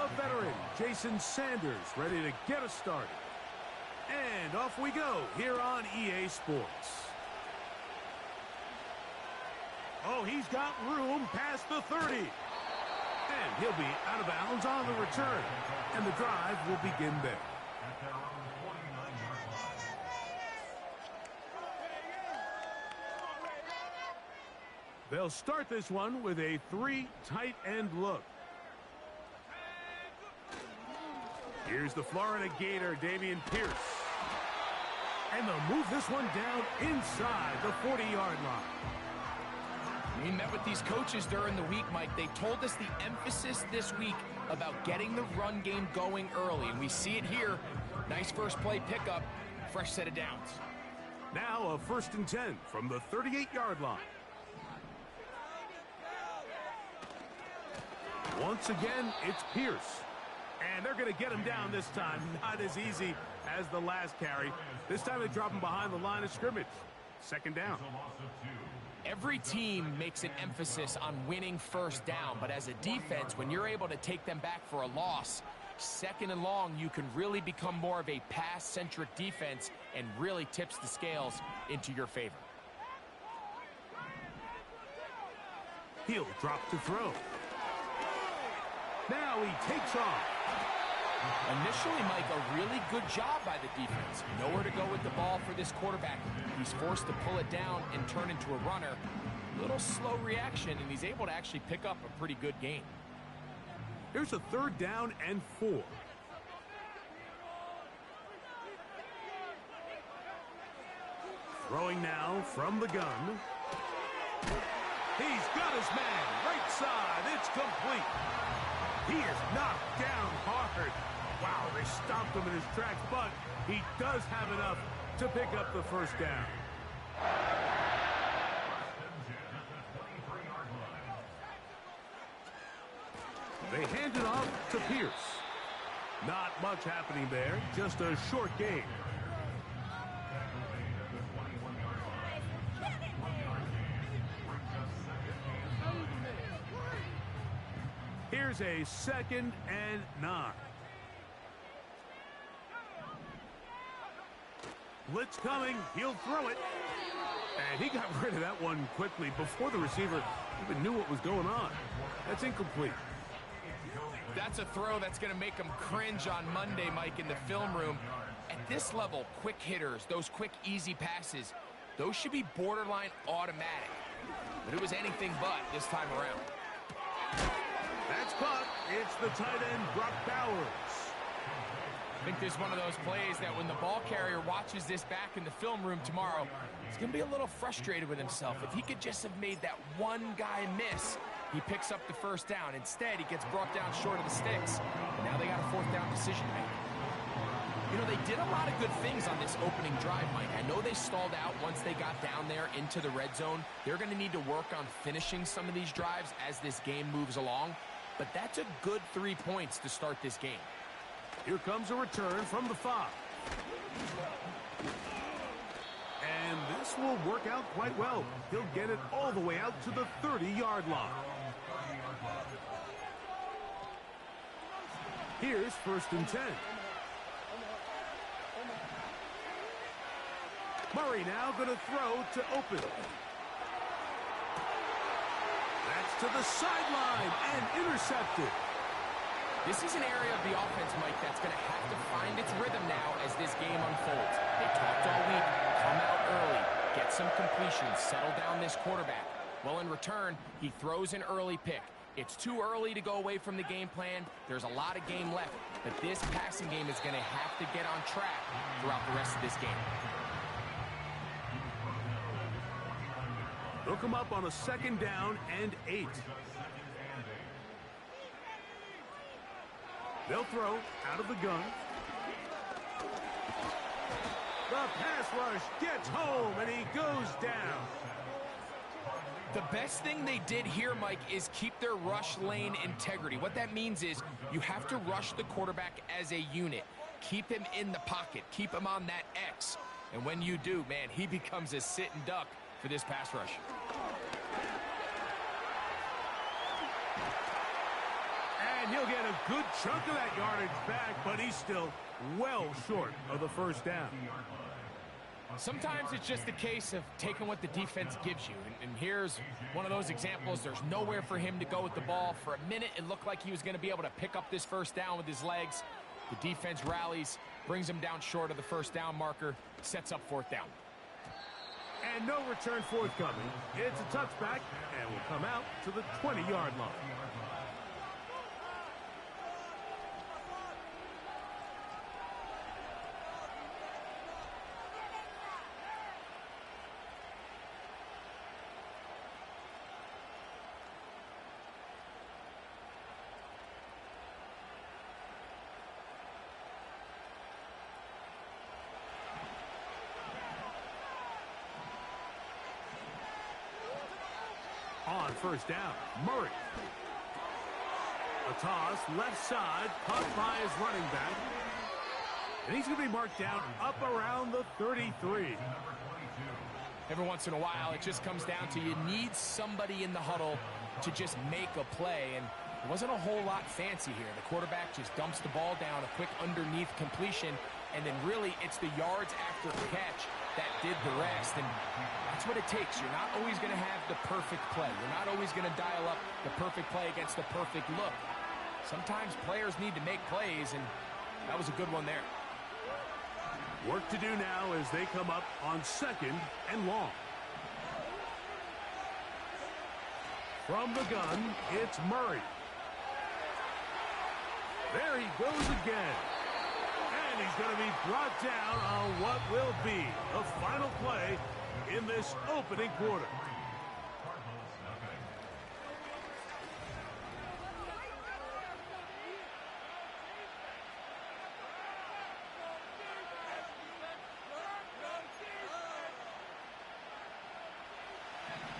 A veteran, Jason Sanders, ready to get us started. And off we go here on EA Sports. Oh, he's got room past the 30. And he'll be out of bounds on the return. And the drive will begin there. They'll start this one with a 3 tight end look. Here's the Florida Gator, Dameon Pierce. And they'll move this one down inside the 40-yard line. We met with these coaches during the week, Mike. They told us the emphasis this week about getting the run game going early, and we see it here. Nice first play pickup, fresh set of downs. Now a 1st and 10 from the 38-yard line. Once again, it's Pierce. And they're going to get him down this time. Not as easy as the last carry. This time they drop him behind the line of scrimmage. 2nd down. Every team makes an emphasis on winning first down, but as a defense, when you're able to take them back for a loss, 2nd and long, you can really become more of a pass-centric defense and really tips the scales into your favor. He'll drop to throw. Now he takes off. Initially, Mike, a really good job by the defense. Nowhere to go with the ball for this quarterback. He's forced to pull it down and turn into a runner. Little slow reaction, and he's able to actually pick up a pretty good gain. Here's a 3rd down and 4. Throwing now from the gun. He's got his man. Right side. It's complete. He is knocked down hard. Wow, they stopped him in his tracks, but he does have enough to pick up the 1st down. They hand it off to Pierce. Not much happening there, just a short gain. Here's a 2nd and 9. Blitz coming. He'll throw it. And he got rid of that one quickly before the receiver even knew what was going on. That's incomplete. That's a throw that's going to make him cringe on Monday, Mike, in the film room. At this level, quick hitters, those quick, easy passes, those should be borderline automatic. But it was anything but this time around. That's caught. It's the tight end, Brock Bowers. I think there's one of those plays that when the ball carrier watches this back in the film room tomorrow, he's going to be a little frustrated with himself. If he could just have made that one guy miss, he picks up the 1st down. Instead, he gets brought down short of the sticks. And now they got a 4th down decision to make. You know, they did a lot of good things on this opening drive, Mike. I know they stalled out once they got down there into the red zone. They're going to need to work on finishing some of these drives as this game moves along. But that's a good 3 points to start this game. Here comes a return from the 5. And this will work out quite well. He'll get it all the way out to the 30-yard line. Here's 1st and 10. Murray now going to throw to open. That's to the sideline and intercepted. This is an area of the offense, Mike, that's going to have to find its rhythm now as this game unfolds. They talked all week, come out early, get some completions, settle down this quarterback. Well, in return, he throws an early pick. It's too early to go away from the game plan. There's a lot of game left, but this passing game is going to have to get on track throughout the rest of this game. They'll come up on a 2nd down and 8. They'll throw out of the gun. The pass rush gets home, and he goes down. The best thing they did here, Mike, is keep their rush lane integrity. What that means is you have to rush the quarterback as a unit. Keep him in the pocket. Keep him on that X. And when you do, man, he becomes a sitting duck for this pass rush. And he'll get a good chunk of that yardage back, but he's still well short of the first down. Sometimes it's just a case of taking what the defense gives you. And here's one of those examples. There's nowhere for him to go with the ball. For a minute, it looked like he was going to be able to pick up this first down with his legs. The defense rallies, brings him down short of the first down marker, sets up fourth down. And no return forthcoming. It's a touchback, and will come out to the 20-yard line. On first down, Murray. A toss, left side, caught by his running back. And he's going to be marked down up around the 33. Every once in a while, it just comes down to you need somebody in the huddle to just make a play. And it wasn't a whole lot fancy here. The quarterback just dumps the ball down, a quick underneath completion, and then really it's the yards after catch that did the rest. And that's what it takes. You're not always going to have the perfect play. You're not always going to dial up the perfect play against the perfect look. Sometimes players need to make plays, and that was a good one there. Work to do now as they come up on second and long. From the gun, it's Murray. There he goes again. And he's going to be brought down on what will be the final play in this opening quarter.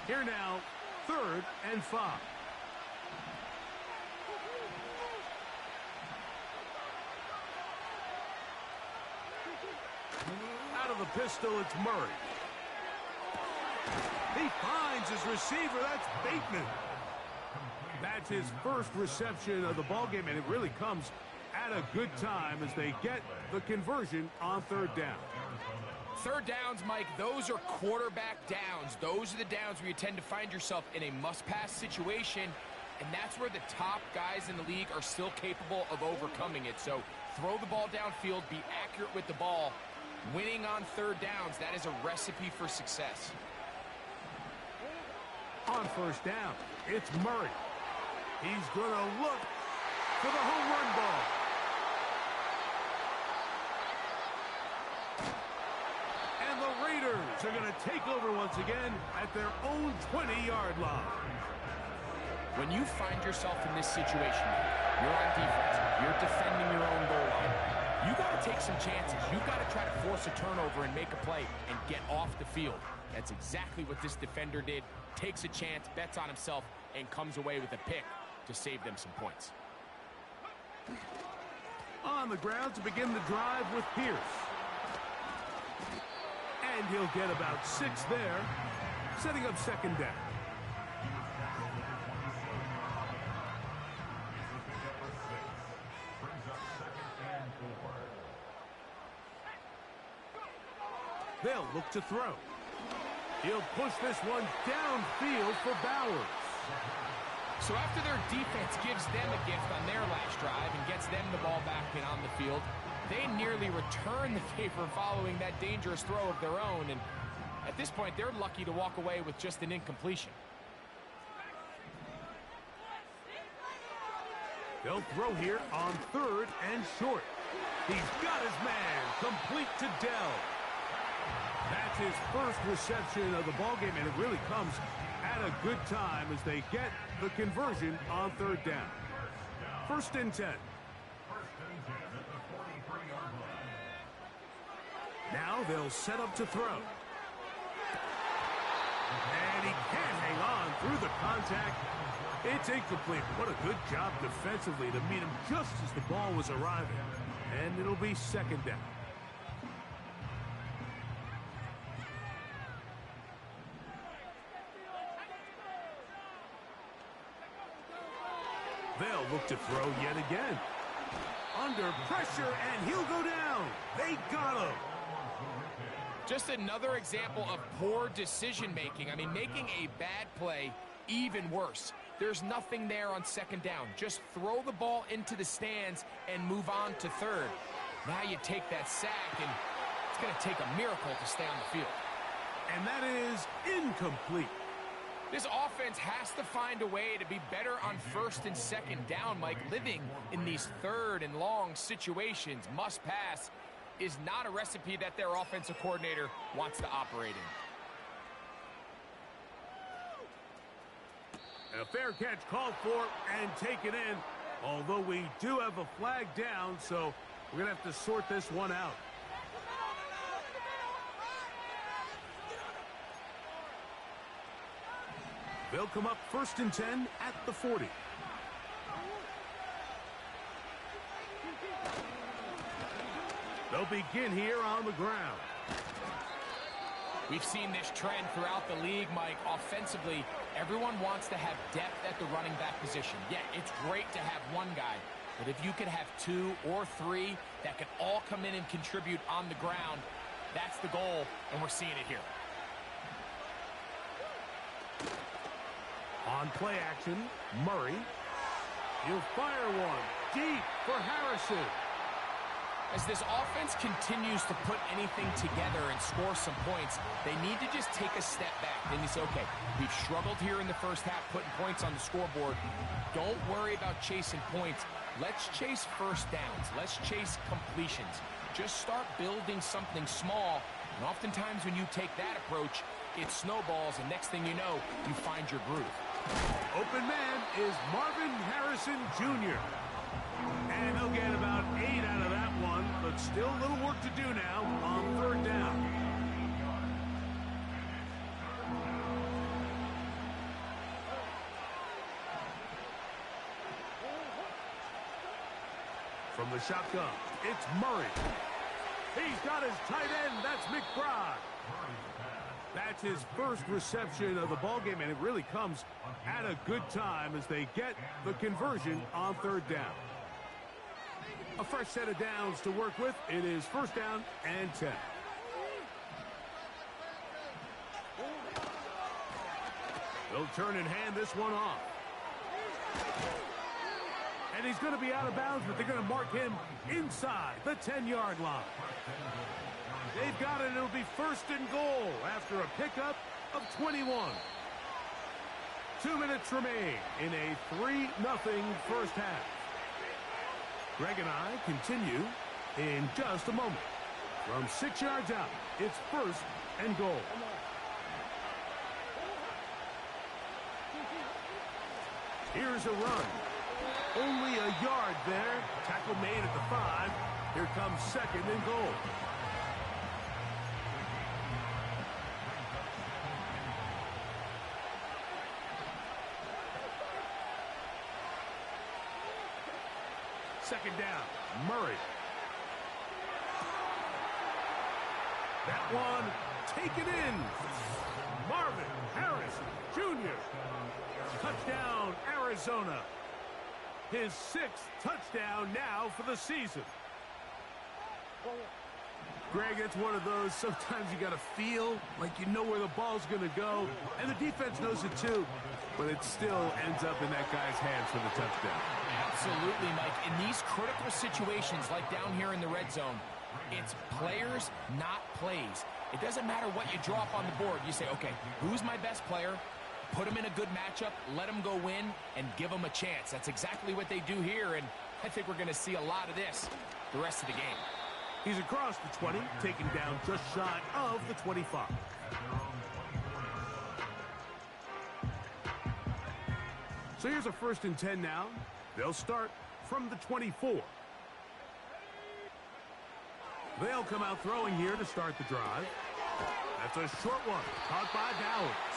Here now, 3rd and 5. Out of the pistol, it's Murray. He finds his receiver. That's Bateman. That's his first reception of the ballgame, and it really comes at a good time as they get the conversion on 3rd down. Third downs, Mike, those are quarterback downs. Those are the downs where you tend to find yourself in a must-pass situation, and that's where the top guys in the league are still capable of overcoming it. So throw the ball downfield, be accurate with the ball. Winning on 3rd downs, that is a recipe for success. On first down, it's Murray. He's going to look for the home run ball. And the Raiders are going to take over once again at their own 20-yard line. When you find yourself in this situation, you're on defense, you're defending your own goal line, you got to take some chances. You got to try to force a turnover and make a play and get off the field. That's exactly what this defender did. Takes a chance, bets on himself, and comes away with a pick to save them some points. On the ground to begin the drive with Pierce. And he'll get about 6 there, setting up 2nd down. They'll look to throw. He'll push this one downfield for Bowers. So after their defense gives them a gift on their last drive and gets them the ball back and on the field, they nearly return the favor following that dangerous throw of their own. And at this point, they're lucky to walk away with just an incompletion. They'll throw here on 3rd and short. He's got his man complete to Dell. That's his first reception of the ballgame, and it really comes at a good time as they get the conversion on 3rd down. 1st and 10. Now they'll set up to throw. And he can't hang on through the contact. It's incomplete. What a good job defensively to meet him just as the ball was arriving. And it'll be 2nd down. They'll They'll look to throw yet again. Under pressure, and he'll go down. They got him. Just another example of poor decision-making. I mean, making a bad play even worse. There's nothing there on second down. Just throw the ball into the stands and move on to third. Now you take that sack, and it's going to take a miracle to stay on the field. And that is incomplete. This offense has to find a way to be better on first and second down, Mike. Living in these third and long situations, must pass, is not a recipe that their offensive coordinator wants to operate in. A fair catch called for and taken in, although we do have a flag down, so we're going to have to sort this one out. They'll come up 1st and 10 at the 40. They'll begin here on the ground. We've seen this trend throughout the league, Mike. Offensively, everyone wants to have depth at the running back position. Yeah, it's great to have one guy, but if you could have 2 or 3 that could all come in and contribute on the ground, that's the goal, and we're seeing it here. On play action, Murray. He'll fire one deep for Harrison. As this offense continues to put anything together and score some points, they need to just take a step back. Then you say, okay, we've struggled here in the first half putting points on the scoreboard. Don't worry about chasing points. Let's chase first downs. Let's chase completions. Just start building something small. And oftentimes when you take that approach, it snowballs, and next thing you know, you find your groove. Open man is Marvin Harrison Jr. And he'll get about 8 out of that one, but still a little work to do now on 3rd down. From the shotgun, it's Murray. He's got his tight end. That's McBride. That's his first reception of the ballgame, and it really comes at a good time as they get the conversion on 3rd down. A fresh set of downs to work with. It is 1st down and 10. They'll turn and hand this one off. And he's going to be out of bounds, but they're going to mark him inside the 10-yard line. They've got it. It'll be 1st and goal after a pickup of 21. 2 minutes remain in a 3-0 first half. Greg and I continue in just a moment. From 6 yards out, it's 1st and goal. Here's a run. Only a yard there. Tackle made at the 5. Here comes 2nd and goal. Second down, Murray. That one taken in. Marvin Harrison Jr. Touchdown, Arizona. His 6th touchdown now for the season. Greg, it's one of those, sometimes you got to feel like you know where the ball's going to go, and the defense knows it too, but it still ends up in that guy's hands for the touchdown. Absolutely, Mike. In these critical situations, like down here in the red zone, it's players, not plays. It doesn't matter what you draw up on the board. You say, okay, who's my best player? Put him in a good matchup, let him go win, and give him a chance. That's exactly what they do here, and I think we're going to see a lot of this the rest of the game. He's across the 20, taken down just shy of the 25. So here's a 1st and 10 now. They'll start from the 24. They'll come out throwing here to start the drive. That's a short one, caught by Dowers.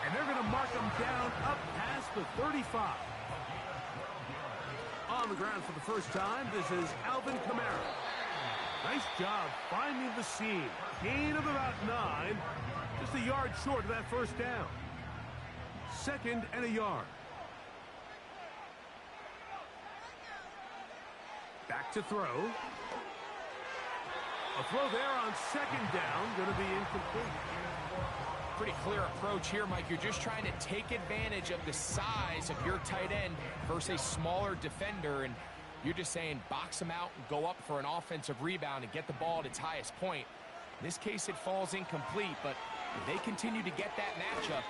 And they're going to mark him down up past the 35. On the ground for the first time, this is Alvin Kamara. Nice job finding the seam. Gain of about 9. Just a yard short of that 1st down. 2nd and a yard. to throw. A throw there on second down, going to be incomplete. Pretty clear approach here, Mike. You're just trying to take advantage of the size of your tight end versus a smaller defender, and you're just saying box him out and go up for an offensive rebound and get the ball at its highest point. In this case, it falls incomplete, but if they continue to get that matchup,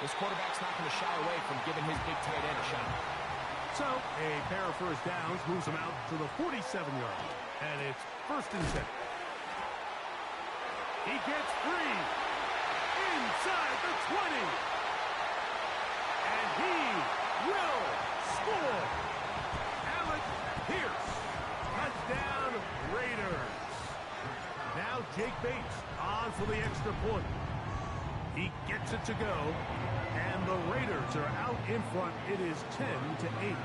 this quarterback's not going to shy away from giving his big tight end a shot. So, a pair of first downs moves him out to the 47-yard, and it's 1st and 10. He gets free inside the 20, and he will score. Alec Pierce, touchdown Raiders. Now Jake Bates on for the extra point. He gets it to go, and the Raiders are out in front. It is 10-8.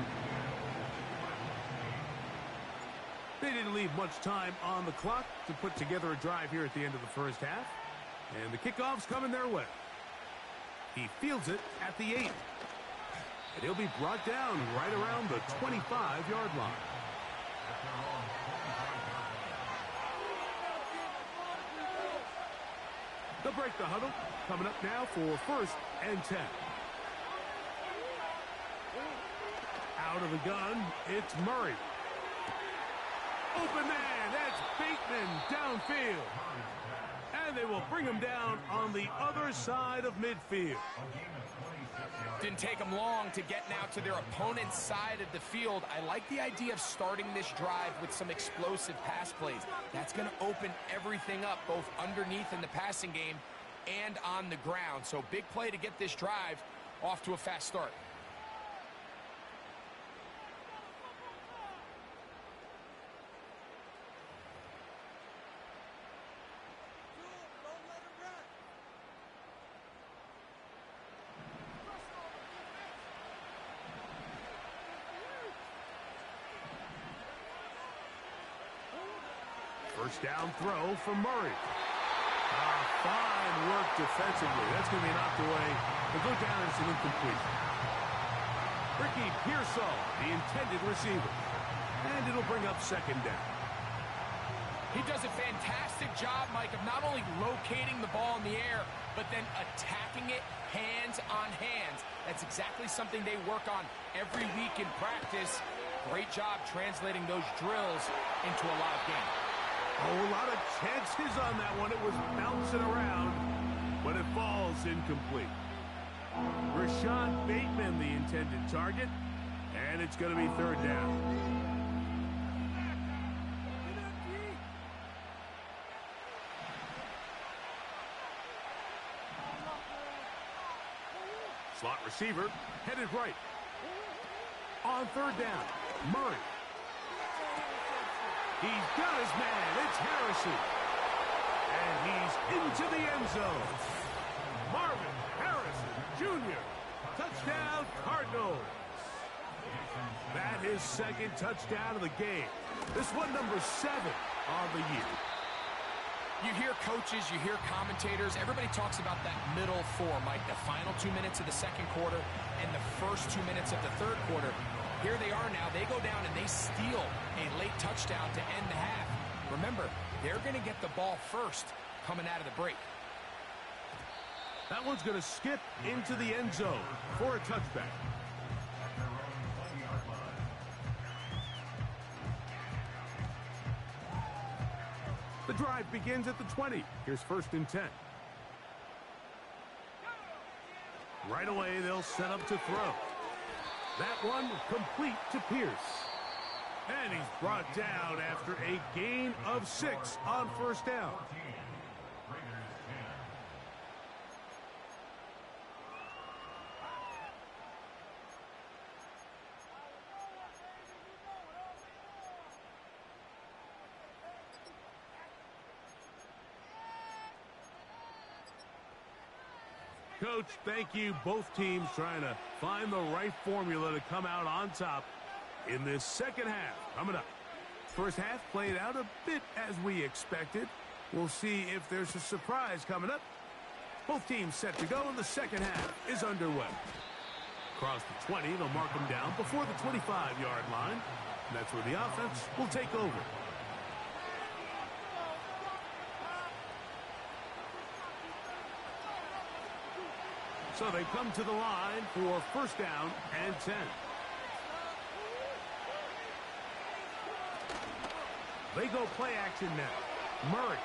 They didn't leave much time on the clock to put together a drive here at the end of the first half. And the kickoff's coming their way. He fields it at the 8. And he'll be brought down right around the 25-yard line. They'll break the huddle. Coming up now for 1st and 10. Out of the gun, it's Murray. Open man, that's Bateman downfield. And they will bring him down on the other side of midfield. Didn't take them long to get now to their opponent's side of the field. I like the idea of starting this drive with some explosive pass plays. That's going to open everything up, both underneath in the passing game and on the ground. So big play to get this drive off to a fast start. First down throw for Murray. Fine work defensively. That's going to be knocked away. It'll go down as an incomplete. Ricky Pearsall, the intended receiver. And it'll bring up 2nd down. He does a fantastic job, Mike, of not only locating the ball in the air, but then attacking it hands on hands. That's exactly something they work on every week in practice. Great job translating those drills into a live game. Oh, a lot of chances on that one. It was bouncing around, but it falls incomplete. Rashad Bateman, the intended target, and it's going to be 3rd down. Slot receiver, headed right. On 3rd down, Murray. He's got his man. It's Harrison. And he's into the end zone. Marvin Harrison Jr. Touchdown, Cardinals. That is 2nd touchdown of the game. This one number 7 on the year. You hear coaches, you hear commentators, everybody talks about that middle 4, Mike, the final 2 minutes of the 2nd quarter and the first 2 minutes of the 3rd quarter. Here they are now. They go down and they steal a late touchdown to end the half. Remember, they're going to get the ball first coming out of the break. That one's going to skip into the end zone for a touchback. The drive begins at the 20. Here's 1st and 10. Right away, they'll set up to throw. That one complete to Pierce. And he's brought down after a gain of 6 on 1st down. Coach, thank you. Both teams trying to find the right formula to come out on top in this 2nd half. Coming up. First half played out a bit as we expected. We'll see if there's a surprise coming up. Both teams set to go, and the 2nd half is underway. Across the 20, they'll mark them down before the 25-yard line. That's where the offense will take over. So they come to the line for first down and 10. They go play action now. Murray.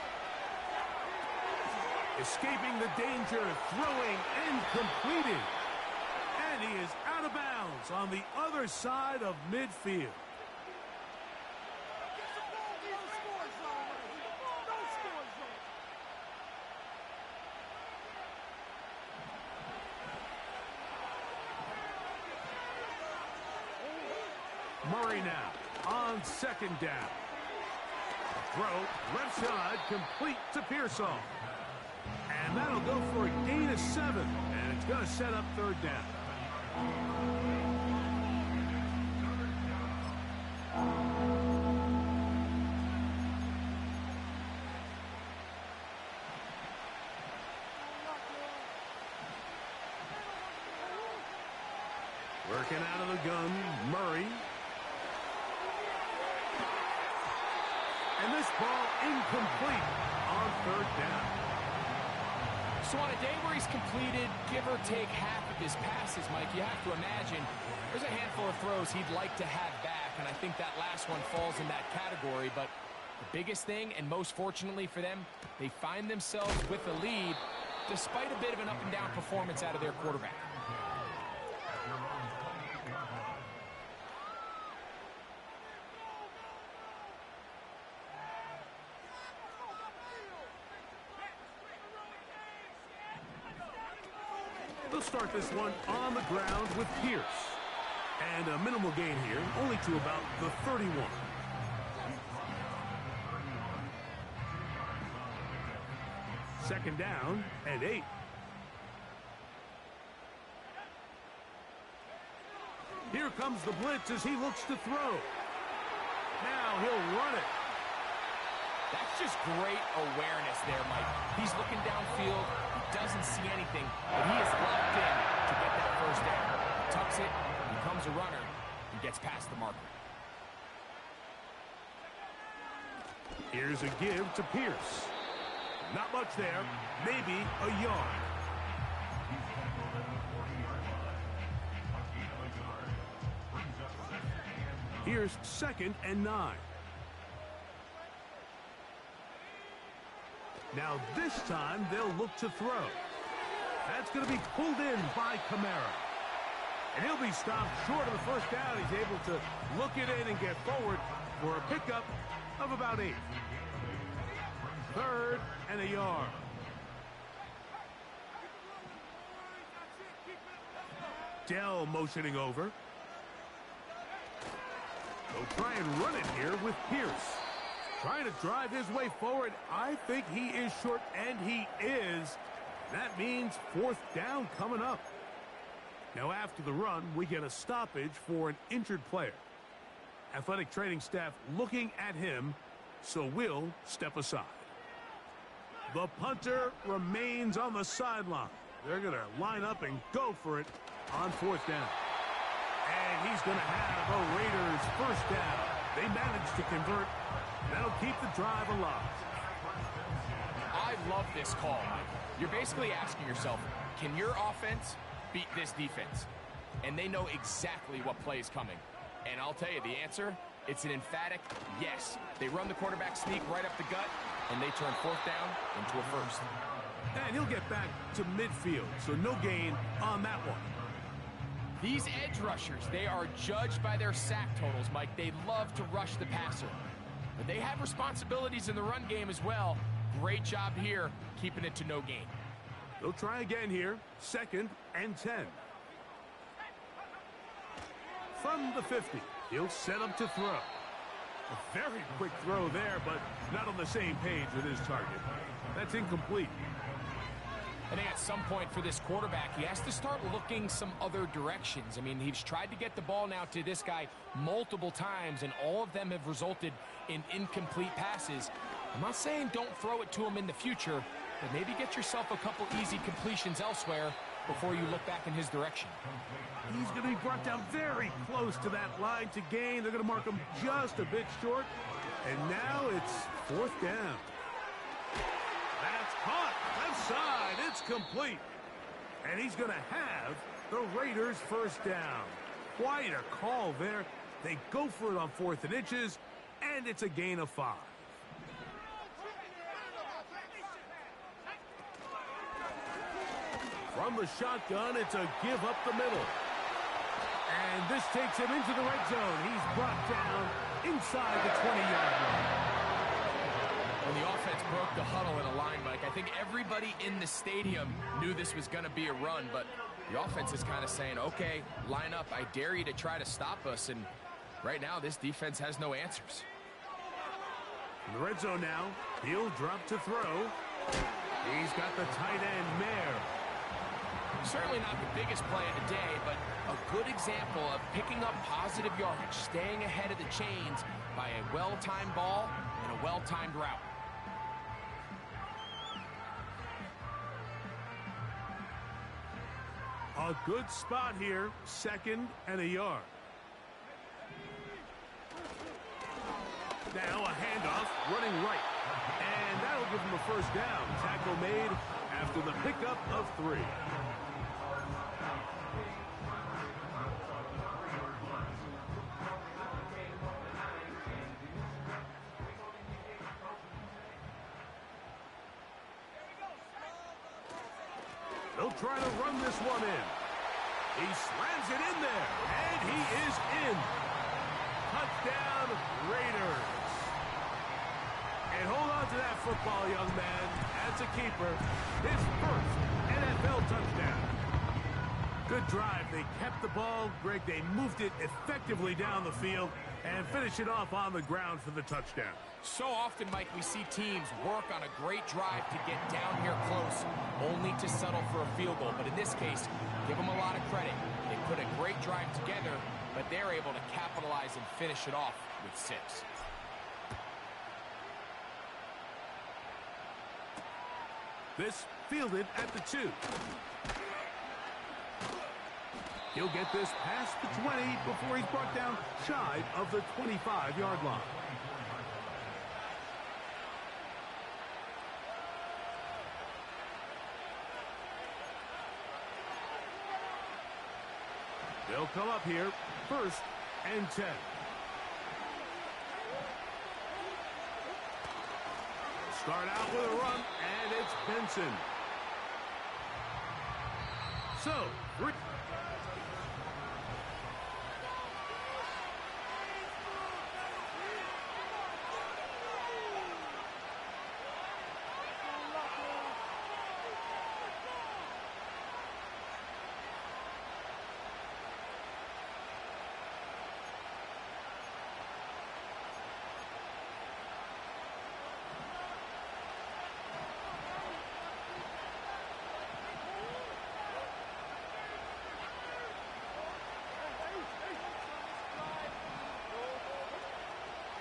Escaping the danger, throwing and completing. And he is out of bounds on the other side of midfield. Murray now on second down. Throw, left side, complete to Pearsall. And that'll go for a gain of 7. And it's going to set up third down. Working out of the gun, Murray. And this ball incomplete on third down. So on a day where he's completed, give or take half of his passes, Mike, you have to imagine there's a handful of throws he'd like to have back, and I think that last one falls in that category. But the biggest thing, and most fortunately for them, they find themselves with a lead despite a bit of an up-and-down performance out of their quarterback. They'll start this one on the ground with Pierce. And a minimal gain here, only to about the 31. Second down and 8. Here comes the blitz as he looks to throw. Now he'll run it. That's just great awareness there, Mike. He's looking downfield. He doesn't see anything, but he is locked in to get that first down. Tucks it, becomes a runner, and gets past the marker. Here's a give to Pierce. Not much there, maybe a yard. Here's second and 9. Now this time they'll look to throw. That's going to be pulled in by Kamara. And he'll be stopped short of the first down. He's able to look it in and get forward for a pickup of about 8. Third and a yard. Dell motioning over. They'll try and run it here with Pierce. Trying to drive his way forward. I think he is short, and he is. That means fourth down coming up. Now after the run, we get a stoppage for an injured player. Athletic training staff looking at him, so we'll step aside. The punter remains on the sideline. They're going to line up and go for it on fourth down. And he's going to have a Raiders first down. They managed to convert. That'll keep the drive alive. I love this call, Mike. You're basically asking yourself, can your offense beat this defense? And they know exactly what play is coming. And I'll tell you the answer, it's an emphatic yes. They run the quarterback sneak right up the gut, and they turn fourth down into a first. And he'll get back to midfield, so no gain on that one. These edge rushers, they are judged by their sack totals, Mike. They love to rush the passer. But they have responsibilities in the run game as well. Great job here, keeping it to no gain. They'll try again here, second and 10. From the 50, he'll set up to throw. A very quick throw there, but not on the same page with his target. That's incomplete. I think at some point for this quarterback, he has to start looking some other directions. I mean, he's tried to get the ball now to this guy multiple times, and all of them have resulted in incomplete passes. I'm not saying don't throw it to him in the future, but maybe get yourself a couple easy completions elsewhere before you look back in his direction. He's going to be brought down very close to that line to gain. They're going to mark him just a bit short. And now it's 4th down. That's caught. Left side. It's complete. And he's going to have the Raiders' 1st down. Quite a call there. They go for it on 4th and inches, and it's a gain of 5. From the shotgun, it's a give up the middle. And this takes him into the red zone. He's brought down inside the 20-yard line. When the offense broke the huddle in a line, Mike, I think everybody in the stadium knew this was going to be a run, but the offense is kind of saying, okay, line up. I dare you to try to stop us. And right now, this defense has no answers. In the red zone now, he'll drop to throw. He's got the tight end, Mayer. Certainly not the biggest play of the day, but a good example of picking up positive yardage, staying ahead of the chains by a well-timed ball and a well-timed route. A good spot here, 2nd and a yard. Now a handoff, running right. And that'll give him a 1st down. Tackle made after the pickup of 3. They'll try to run this one in. He slams it in there, and he is in. Touchdown, Raiders. And hold on to that football, young man. That's a keeper. His 1st NFL touchdown. Good drive. They kept the ball. Greg, they moved it effectively down the field and finish it off on the ground for the touchdown. So often, Mike, we see teams work on a great drive to get down here close, only to settle for a field goal. But in this case, give them a lot of credit. They put a great drive together, but they're able to capitalize and finish it off with 6. This fielded at the 2. He'll get this past the 20 before he's brought down shy of the 25-yard line. They'll come up here, 1st and 10. Start out with a run, and it's Benson. So,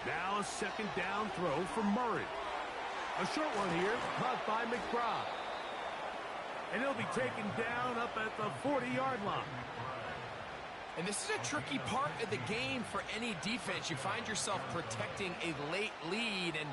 now a 2nd down throw for Murray. A short one here, caught by McBride. And he'll be taken down up at the 40-yard line. And this is a tricky part of the game for any defense. You find yourself protecting a late lead, and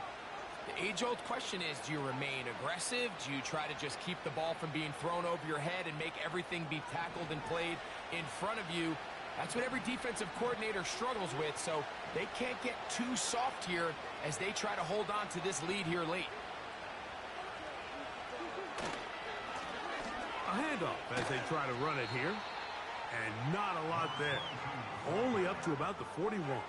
the age-old question is, do you remain aggressive? Do you try to just keep the ball from being thrown over your head and make everything be tackled and played in front of you? That's what every defensive coordinator struggles with, so they can't get too soft here as they try to hold on to this lead here late. A handoff as they try to run it here. And not a lot there. Only up to about the 41.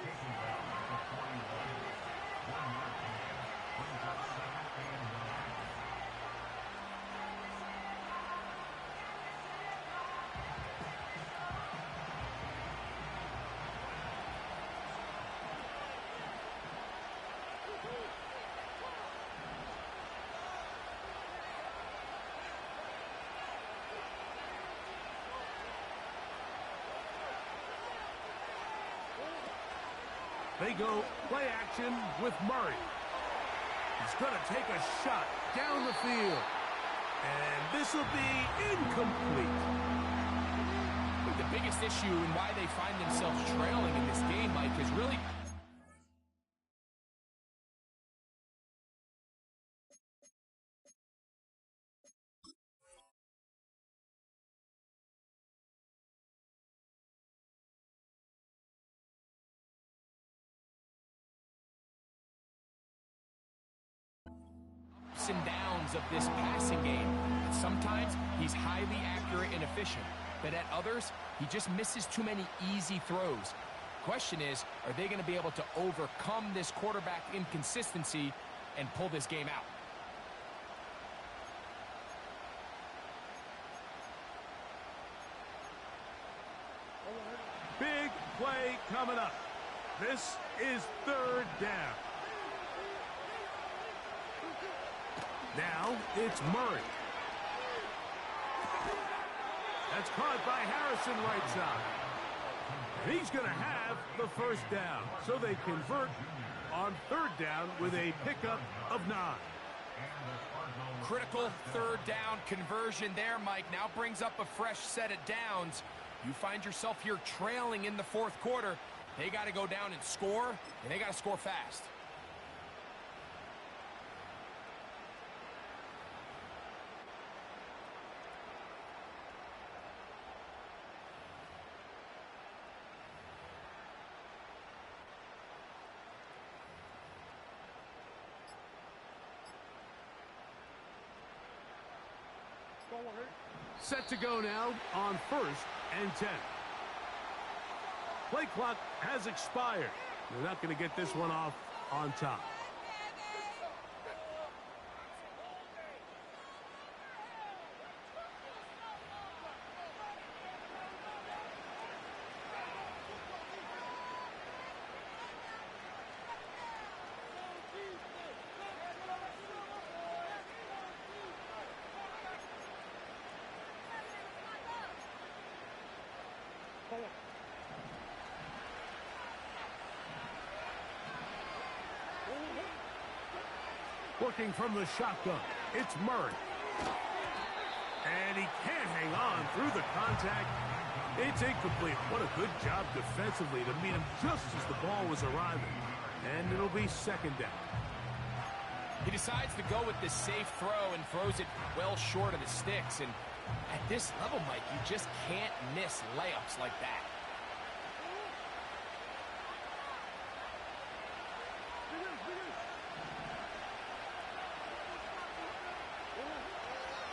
They go play action with Murray. He's going to take a shot down the field. And this will be incomplete. I think the biggest issue and why they find themselves trailing in this game, Mike, is really ups and downs of this passing game. Sometimes he's highly accurate and efficient, but at others, he just misses too many easy throws. Question is, are they going to be able to overcome this quarterback inconsistency and pull this game out? Big play coming up. This is third down. Now it's Murray. That's caught by Harrison right side. And he's going to have the first down. So they convert on third down with a pickup of 9. Critical third down conversion there, Mike. Now brings up a fresh set of downs. You find yourself here trailing in the fourth quarter. They got to go down and score, and they got to score fast. Set to go now on 1st and 10. Play clock has expired. They're not going to get this one off on top. Working from the shotgun, it's Murray. And he can't hang on through the contact. It's incomplete. What a good job defensively to meet him just as the ball was arriving. And it'll be second down. He decides to go with the safe throw and throws it well short of the sticks. And at this level, Mike, you just can't miss layups like that.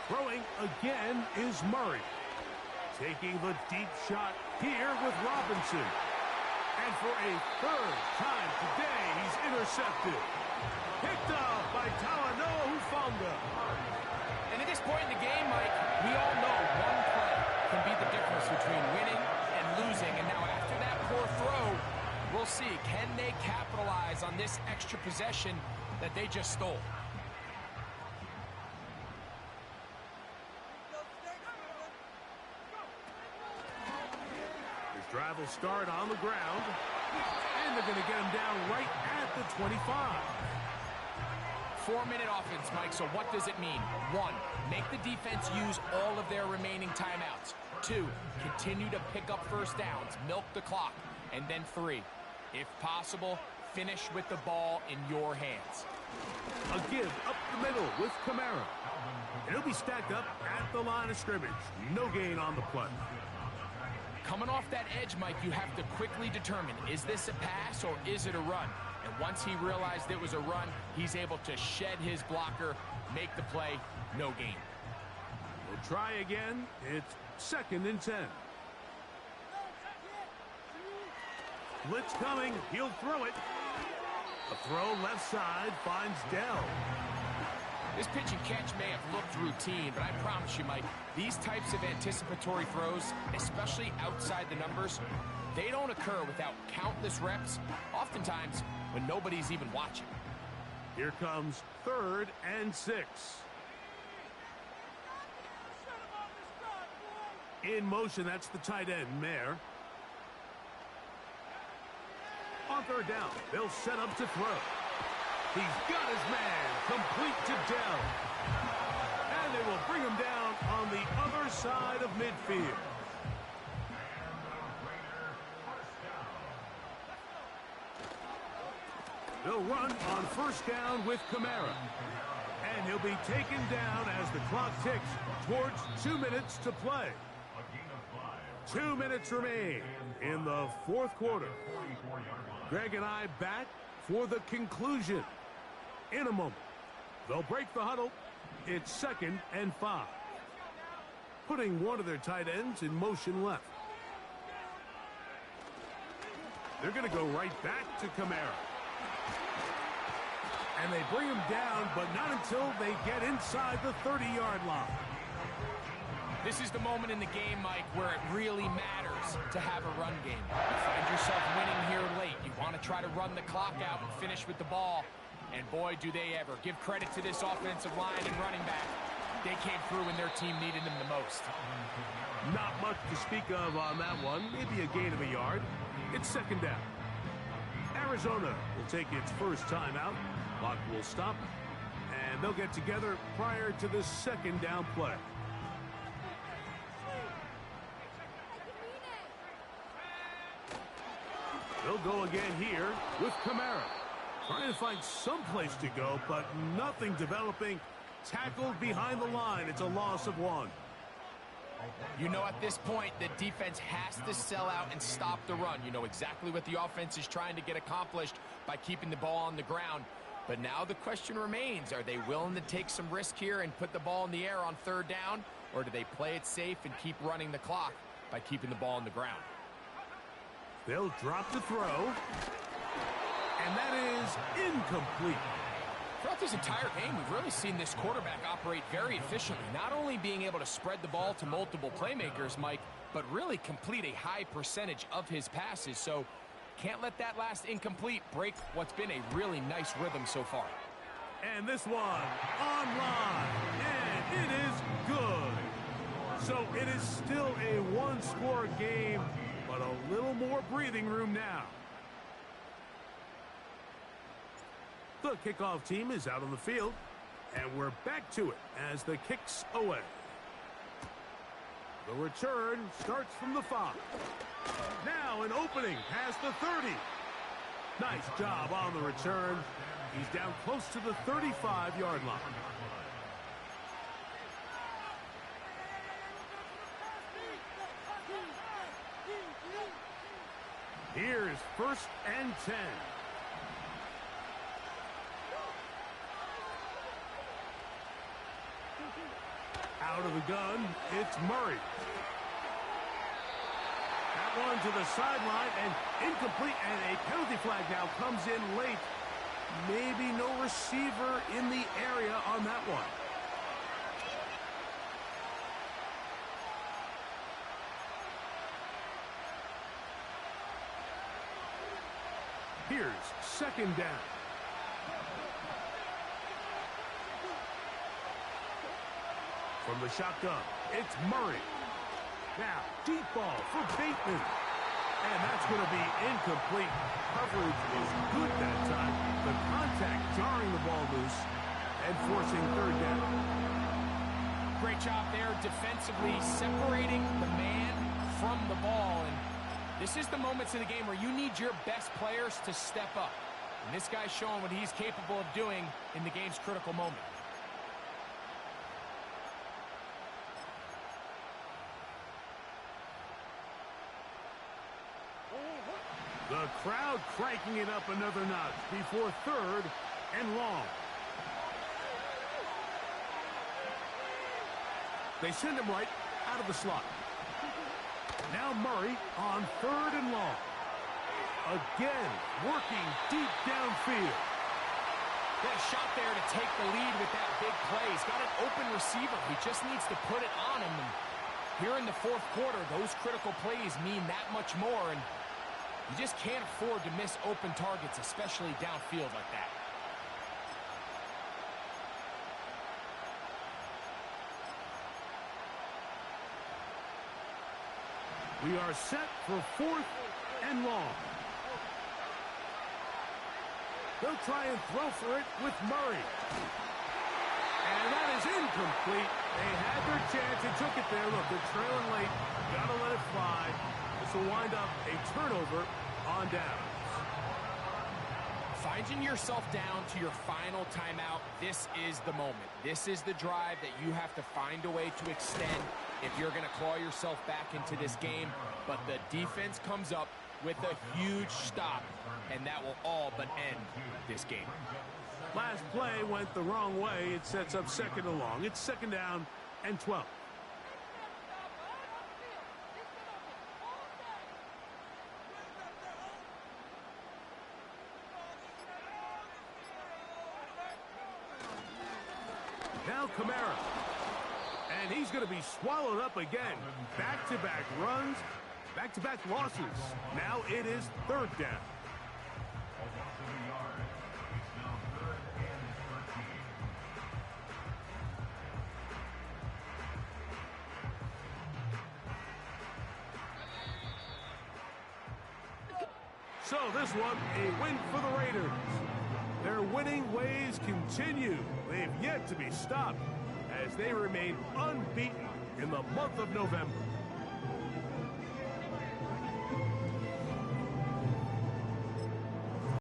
Throwing again is Murray. Taking the deep shot here with Robinson. And for a third time today, he's intercepted. Picked up by Talanoa Hufanga. And at this point in the game, Mike, we all know one play can be the difference between winning and losing. And now after that poor throw, we'll see, can they capitalize on this extra possession that they just stole? Drive will start on the ground, and they're going to get him down right at the 25. 4-minute offense, Mike, so what does it mean? 1, make the defense use all of their remaining timeouts. 2, continue to pick up first downs, milk the clock. And then 3, if possible, finish with the ball in your hands. A give up the middle with Kamara. And he'll be stacked up at the line of scrimmage. No gain on the play. Coming off that edge, Mike, you have to quickly determine, is this a pass or is it a run? And once he realized it was a run, he's able to shed his blocker, make the play, no gain. We'll try again. It's 2nd and 10. Blitz coming. He'll throw it. A throw left side finds Dell. This pitch and catch may have looked routine, but I promise you, Mike, these types of anticipatory throws, especially outside the numbers, they don't occur without countless reps, oftentimes when nobody's even watching. Here comes 3rd and 6. In motion, that's the tight end, Mayer. On 3rd down, they'll set up to throw. He's got his man, complete to Dell. And they will bring him down on the other side of midfield. They'll run on first down with Kamara. And he'll be taken down as the clock ticks towards 2 minutes to play. 2 minutes remain in the fourth quarter. Greg and I back for the conclusion in a moment. They'll break the huddle. It's 2nd and 5. Putting one of their tight ends in motion left. They're going to go right back to Kamara. And they bring him down, but not until they get inside the 30-yard line. This is the moment in the game, Mike, where it really matters to have a run game. You find yourself winning here late. You want to try to run the clock out and finish with the ball. And boy, do they ever. Give credit to this offensive line and running back. They came through when their team needed them the most. Not much to speak of on that one. Maybe a gain of a yard. It's 2nd down. Arizona will take its first timeout. Clock will stop, and they'll get together prior to the 2nd down play. They'll go again here with Kamara. Trying to find some place to go, but nothing developing. Tackled behind the line. It's a loss of 1. You know, at this point, the defense has to sell out and stop the run. You know exactly what the offense is trying to get accomplished by keeping the ball on the ground. But now the question remains, are they willing to take some risk here and put the ball in the air on 3rd down? Or do they play it safe and keep running the clock by keeping the ball on the ground? They'll drop the throw. And that is incomplete. Throughout this entire game, we've really seen this quarterback operate very efficiently. Not only being able to spread the ball to multiple playmakers, Mike, but really complete a high percentage of his passes. So can't let that last incomplete break what's been a really nice rhythm so far. And this one online, and it is good. So it is still a one-score game, but a little more breathing room now. The kickoff team is out on the field, and we're back to it as the kick's away. The return starts from the 5. Now an opening past the 30. Nice job on the return. He's down close to the 35-yard line. Here's 1st and 10. Out of the gun, it's Murray. That one to the sideline and incomplete, and a penalty flag now comes in late. Maybe no receiver in the area on that one. Here's 2nd down. From the shotgun, it's Murray. Now, deep ball for Bateman. And that's going to be incomplete. Coverage is good that time. The contact jarring the ball loose and forcing 3rd down. Great job there defensively, separating the man from the ball. And this is the moments in the game where you need your best players to step up. And this guy's showing what he's capable of doing in the game's critical moment. The crowd cranking it up another notch before 3rd and long. They send him right out of the slot. Now Murray on 3rd and long. Again, working deep downfield. Got a shot there to take the lead with that big play. He's got an open receiver. He just needs to put it on him. And here in the 4th quarter, those critical plays mean that much more. And you just can't afford to miss open targets, especially downfield like that. We are set for 4th and long. They'll try and throw for it with Murray. And that is incomplete. They had their chance and took it there. Look, they're trailing late. Gotta let it fly. This will wind up a turnover on downs. Finding yourself down to your final timeout, this is the moment. This is the drive that you have to find a way to extend if you're going to claw yourself back into this game. But the defense comes up with a huge stop, and that will all but end this game. Last play went the wrong way. It sets up second and long. It's second down and 12. Now Kamara. And he's going to be swallowed up again. Back-to-back runs, back-to-back losses. Now it is third down. So this one, a win for the Raiders. Their winning ways continue. They've yet to be stopped as they remain unbeaten in the month of November.